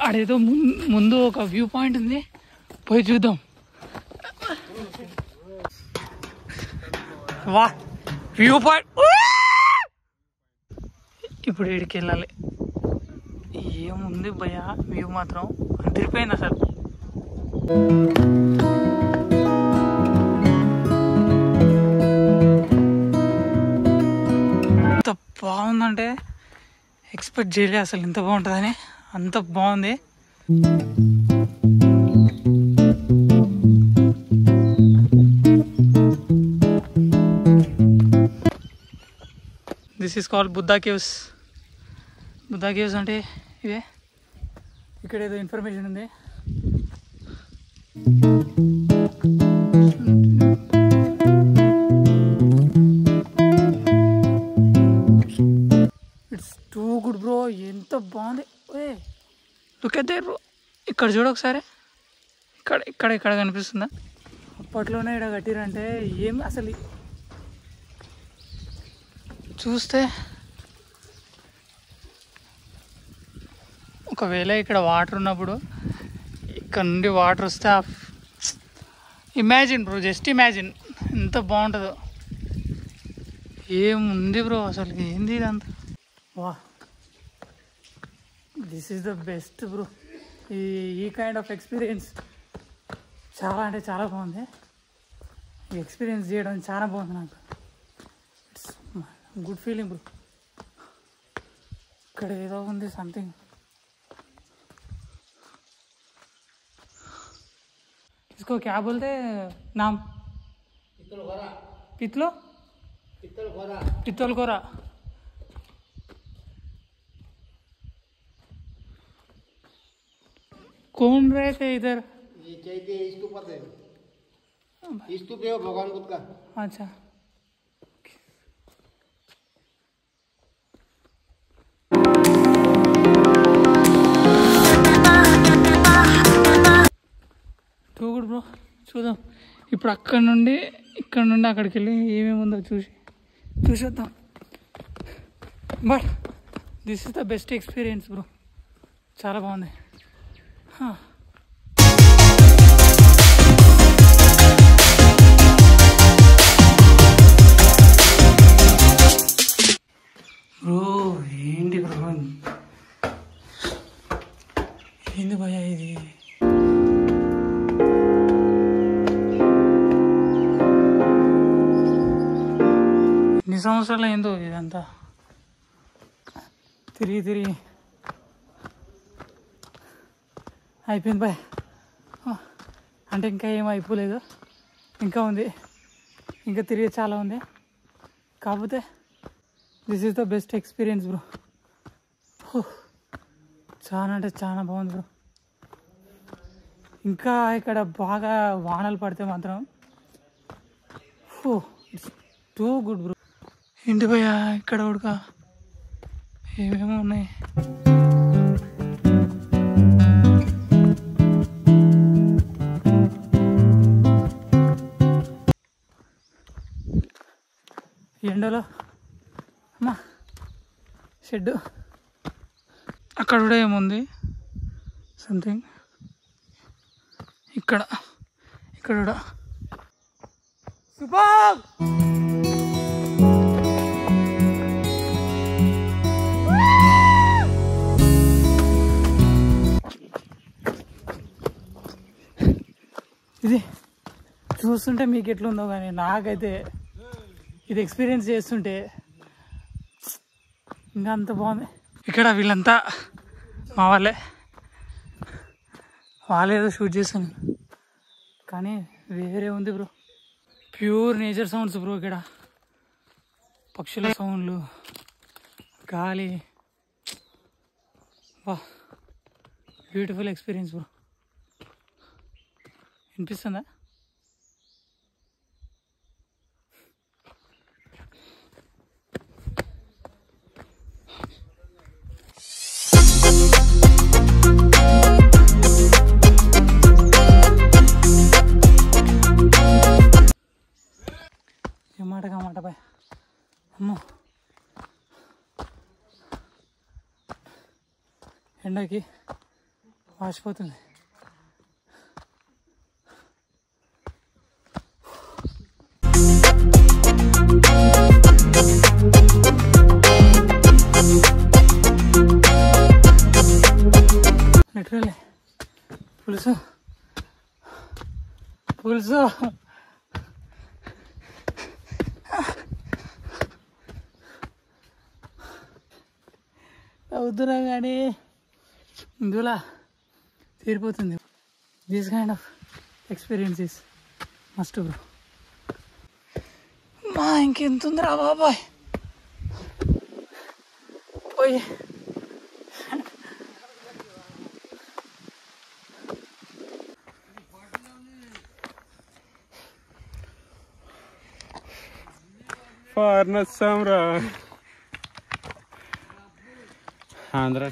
ఆడేదో ముందు ఒక view point ఉంది, పోయి చూద్దాం. వా వ్యూ పాయింట్. ఇప్పుడు వీడికి వెళ్ళాలి. ఏముంది భయ, వ్యూ మాత్రం అదిరిపోయింది అసలు. ఎంత బాగుందంటే ఎక్స్పెక్ట్ చేయలే అసలు ఇంత బాగుంటుందని. అంత బాగుంది. This is called Buddha caves. Buddha caves అంటే ఇవే. ఇక్కడ ఏదో ఇన్ఫర్మేషన్ ఉంది. It's too good bro. ఎంత బాగుంది. Look at there bro. ఇక్కడ చూడ ఒకసారి. ఇక్కడ కనిపిస్తుందా? అప్పట్లోనే ఇక్కడ కట్టిరంటే ఏం అసలు చూస్తే. ఒకవేళ ఇక్కడ వాటర్ ఉన్నప్పుడు ఇక్కడ నుండి వాటర్ వస్తే ఇమాజిన్ బ్రో, జస్ట్ ఇమాజిన్ ఎంత బాగుంటుందో. ఏముంది బ్రో అసలు, ఏంది ఇదంతా. వా, this is the best bro. ఈ కైండ్ ఆఫ్ ఎక్స్పీరియన్స్ చాలా అంటే చాలా బాగుంది. ఈ ఎక్స్పీరియన్స్ చేయడం చాలా బాగుంది నాకు. It's good feeling bro. ఇక్కడ ఏదో ఉంది సంథింగ్. इसको क्या बोलते हैं नाम? पित्तल खोरा. कौन रहे थे इधर? ये चैत्य स्तूप है, स्तूप है भगवान बुद्ध का. अच्छा. Two good bro. చూద్దాం ఇప్పుడు. ఇక్కడ నుండి అక్కడికి వెళ్ళి ఏమేమి ఉందో చూసేద్దాం. But this is the best experience bro. చాలా బాగుంది. బ్రో ఏంటి బ్రో, ఏంది భయ ఇది? ఎన్ని సంవత్సరాలు అయిందో ఇదంతా తిరిగి అయిపోయింది బాయ్. అంటే ఇంకా ఏం అయిపోలేదు, ఇంకా ఉంది, ఇంకా తిరిగి చాలా ఉంది. కాకపోతే this is the best experience bro. చాలా అంటే చాలా బాగుంది బ్రో. ఇంకా ఇక్కడ బాగా వానలు పడితే మాత్రం ఇట్స్ టూ గుడ్ బ్రో. ఏంటి భయ ఇక్కడ ఉడక ఏమేమో ఉన్నాయి. ఎండలో అమ్మా షెడ్. అక్కడ కూడా ఏముంది సంథింగ్. ఇక్కడ కూడా సూపర్. ఇది చూస్తుంటే మీకు ఎట్లుందో కానీ నాకైతే ఇది ఎక్స్పీరియన్స్ చేస్తుంటే ఇంకా అంత బాగుంది. ఇక్కడ వీళ్ళంతా మా వాళ్ళే ఏదో షూట్ చేశాను కానీ వేరే ఉంది bro. Pure nature sounds bro. ఇక్కడ పక్షుల సౌండ్లు, గాలి. వా, బ్యూటిఫుల్ ఎక్స్పీరియన్స్ బ్రో. వినిపిస్తుందా? మాట బాయ్. అమ్మో ఎండకి వాసిపోతుంది. లిటరల్లీ పులుసు పులుసు అవుతున్నా కానీ ఇందులో తీరిపోతుంది. This kind of experiences must bro. మా ఇంకెంత ఉందిరా బాబాయ్ పోయి. ఫారినర్స్ రా ఆంధ్ర